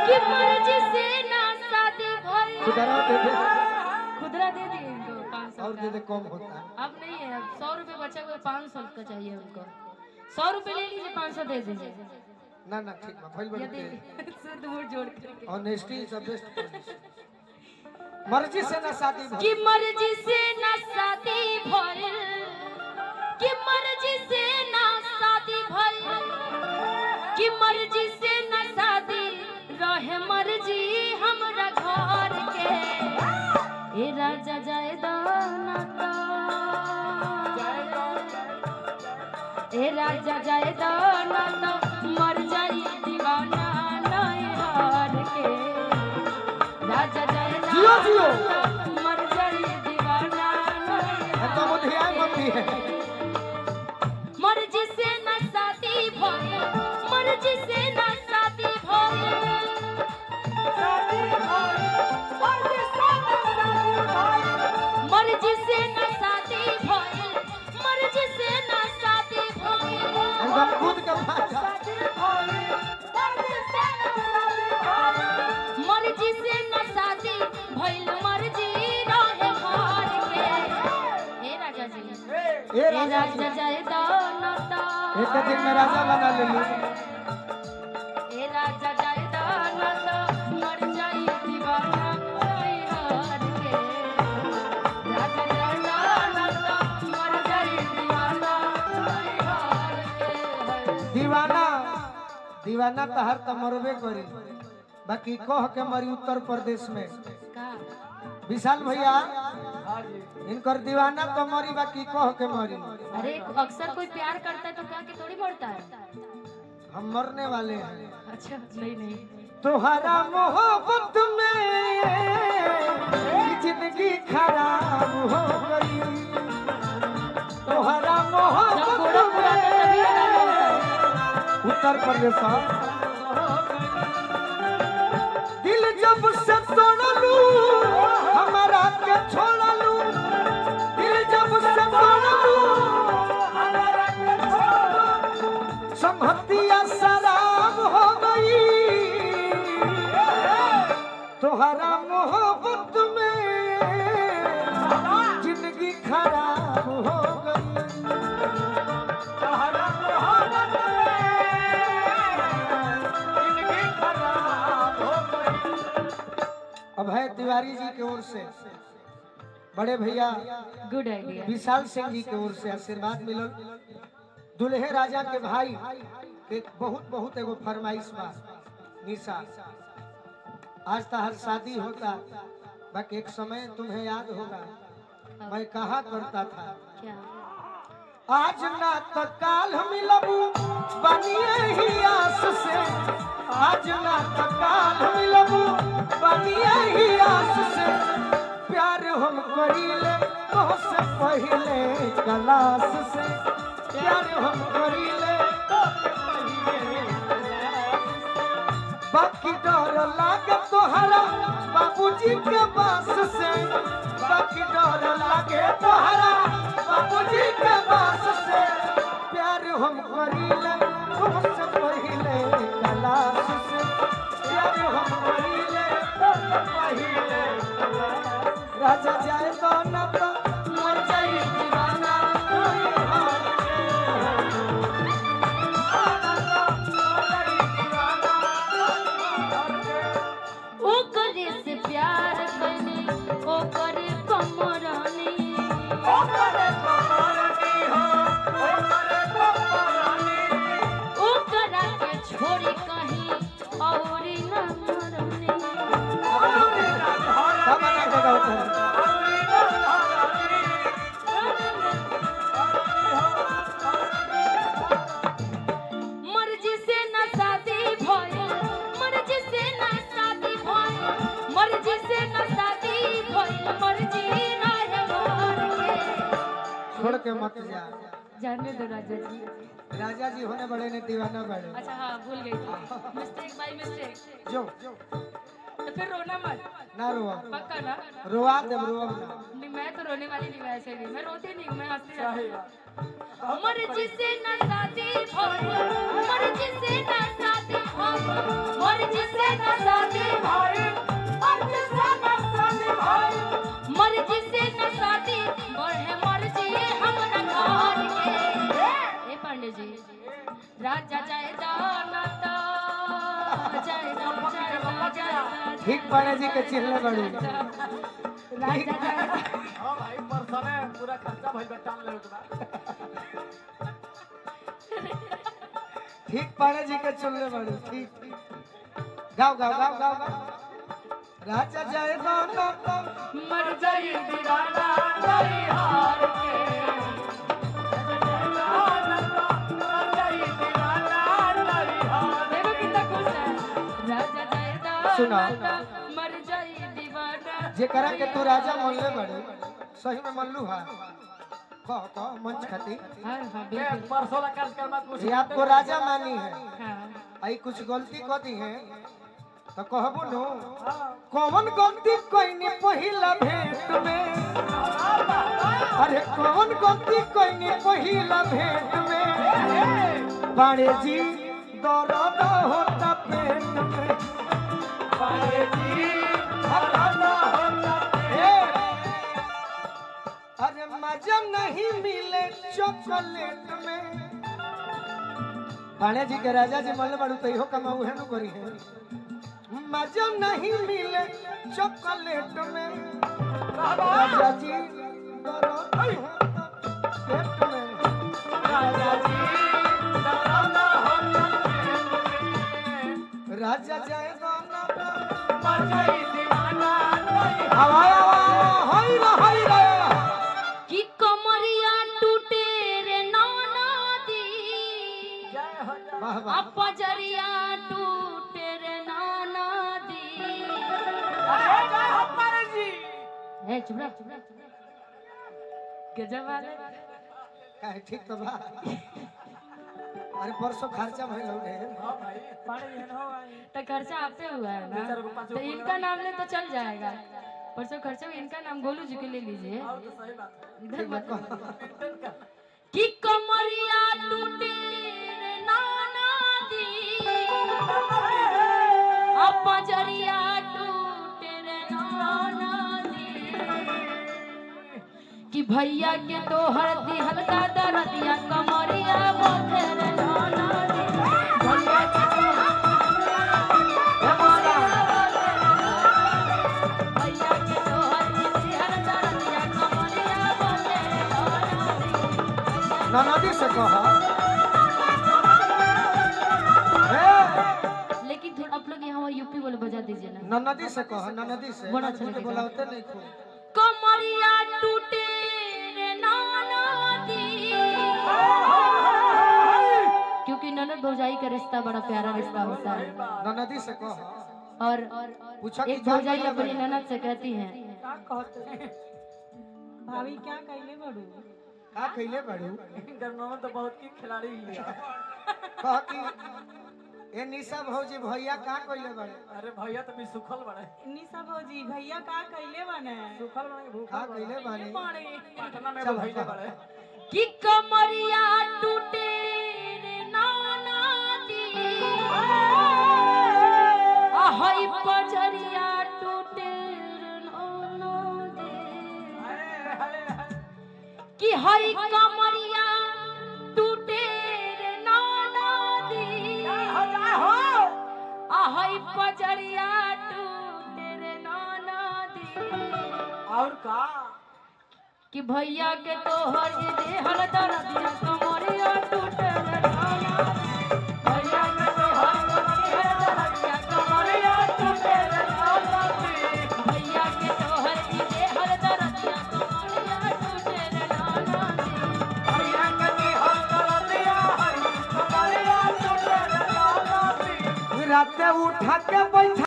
कि मर्जी से ना शादी भई। खुदरा दे दे, खुदरा दे दिए इनको 500 और दे दे, कम होता है। अब नहीं है, अब 100 रुपए बचा हुआ, 500 का चाहिए उनको। 100 रुपए ले लीजिए, 500 दे दीजिए। ना ना ठीक है, भइल यदि से दूर जोड़ के honesty is the best policy. मर्जी से ना शादी भई, कि मर्जी से ना शादी भई, कि मर्जी से ना शादी भई, कि मर्जी से ना शादी रहे मर्जी हमरा घर के। ए राजा जायदा ना तो, ए राजा जायदा ना तो मर जाई दीवाना नहीं हार के। राजा जायदा जियो जियो, मर जाई दीवाना नहीं हार तो मुझे मम्मी है। मर्जी से ना शादी भई, मर्जी से ना शादी भई, मर्जी से ना शादी भई, मर्जी से ना शादी भई, एकदम खुद के भाषा। मर्जी से ना शादी भइल, मर्जी रहे हार के। हे राजा जी, ए हे राजा राजा जायदा ना तो, एक दिन में राजा बना ले ली। ए राजा जायदा ना तो मर जाई दीवाना नहीं हार के। राजा जायदा ना तो मर जाई दीवाना नहीं हार के। दीवाना दीवाना तो हर तो मरबे करी, बाकी कह के मरी उत्तर प्रदेश में का विशाल भैया, इनकर दीवाना तो मरी, बाकी कह के मरी। अरे अक्सर कोई प्यार करता है तो क्या के थोड़ी मरता है। हम मरने वाले हैं। अच्छा नहीं नहीं, तुम्हारा मोहब्बत में जिंदगी खराब हो गई। तुम्हारा जब मोहब्बत घोड़ा पुराता है तभी ये गाना होता है। उत्तर प्रदेश दिल जब से तोड़लू हमारा के छोड़लू, दिल जब से तोड़लू हमारा के छोड़लू, संगतिया शराब हो गई। तुम्हारा मोहब्बत में जिंदगी खराब हो गई। तुम्हारा मोहब्बत जिंदगी खराब हो गई। अभय तिवारी जी की ओर से बड़े भैया गुड आइडिया। विशाल सिंह जी की ओर से आशीर्वाद मिलल। दुल्हे राजा के भाई के बहुत बहुत एगो फरमाइश बा। निशा, आज तो हर शादी होता, बाकी एक समय तुम्हें याद होगा मैं कहा करता था, क्या आज ना तो काल मिलबू बनिए ही आस से, आज ना तो काल मिलबू बनिए ही आस से। प्यार हम करीले तोहसे पहले क्लास से, प्यार हम करीले बाकी डर लागे तोहरा बाबूजी के पास से, बाकी डर लागे तोहरा बाबूजी के पास से। प्यार हम करीले तुमसे पहले क्लास से, प्यार हम करीले तुमसे पहले। राजा जाए तो न तो मर जाई दीवाना नहीं हार के। ओकरे से प्यार करने, ओकरे कमरानी, ओकरे कमरानी हो, ओकरे कमरानी। ओकरा के छोड़ी कहीं औरी न मरनी। मर्जी से न शादी भई, मर्जी से न शादी भई, मर्जी से न शादी भई, मर्जी रहे घर के। छोड़ के मत जा। जाने दो राजा जी। राजा जी होने बड़े ने दीवाना बड़े। अच्छा हाँ, भूल गई थी, मिस्टेक बाय मिस्टेक। जो तो फिर रोना मत, ना रोआ, पक्का ना। रोआ दे रोआ। नहीं मैं तो रोने वाली नहीं, वैसे भी मैं रोती नहीं हूँ, मैं हंसती रहती हूँ। मर्जी से न शादी भई, मर्जी से न शादी भई, मर्जी से न शादी राजा जय दानत जय जय ठीक पाणे जी के चिल्ले बड़ी राजा जय हां भाई परसने पूरा खर्चा भइल बटान ले उतना ठीक पाणे जी के चिल्ले बड़ी ठीक गाओ गाओ गाओ गाओ गाओ राजा जय दानत मर जाई दीवाना नहीं हार के देखो कितना खुश है राजा जय सुना। दानत मर जाई दीवाना जे करा के तू राजा मनले बड़ी सही में मनलू हा कह मंच खाती हां हां ये बिल्कुल परसों ला कार्यक्रम में कुछ ये आपको राजा मानी है हां आई कुछ गलती कर दी है तो कहबो नो कौन गलती कोई पहिला भेंट में अरे कौन गलती कोई पहिला भेंट में पाड़े जी दर्द होता पेट में पाड़े जी दर्द होता पेट अरे मजा नहीं मिले चॉकलेट में पाणे जी के राजा जी मल्ल बड़ू तो इहो कमाऊ है नु करी है मजा नहीं मिले चॉकलेट में राजा जी दर्द होता पेट में राजा जी दर्द होता पेट में राजा जय गाना मजाई दीवाना हवा हाय रे कि कमरिया टूटे रे नाना दी वाह वाह अपजरिया टूटे रे नाना दी अरे जय हो पर जी ए चुप रह गजब वाले काहे ठीक तो बा अरे परसों खर्चा भइल हो रे हां भाई पानी है हो भाई तो खर्चा आप पे हुआ है ना तो इनका नाम ले तो चल जाएगा परसों खर्चा इनका नाम गोलू जी के ले लीजिए हां तो सही बात है इधर मत ठीक है कि कमरिया टूटे रे नाना दी अपजरिया टूटे रे नाना दी कि भैया के तोहर दिहल का दरदिया कमरिया बोथे रे नाना दी भैया के भैया के तोहर दिहल दरदिया कमरिया बोथे रे नाना दी नदी से कहा लेकिन थोड़ा आप लोग यहाँ यूपी वाले बजा दीजिए ना नदी से कहा नदी से बड़ा अच्छा लगेगा। बोलाते नहीं खूब कमरिया टूटे रे नाना दी क्योंकि ननद भौजाई का रिश्ता बड़ा प्यारा रिश्ता होता है नदी से कहा और पूछा कि एक भौजाई अपनी ननद से कहती है का कहते हैं भाभी क्या कहले बड़ू का कइले बड़ू गर्मा में तो बहुत की खिलाड़ी लिया कह कि ए निशा भौजी भैया का कइले बड़े अरे भैया तो भी सुखल बड़े निशा भौजी भैया का कहले बने सुखल बड़े भूख का कइले बानी पटना में चल, भैया चल। बड़े कि कमरिया टूटे रे नाना दी आहई पजरिया टूटे रे नाना दी कि हई कमरिया टूटे रे नाना दी आहई पजरिया टूटे रे नाना दी और का कि भैया के तोहर ये देहल दरदिया कमरिया टूटे रे नाना भैया के तोहर ये देहल दरदिया कमरिया टूटे रे नाना भैया के तोहर ये देहल दरदिया कमरिया टूटे रे नाना भैया के हर कर दिया हरी कमरिया टूटे रे नाना रात उठा के बैठा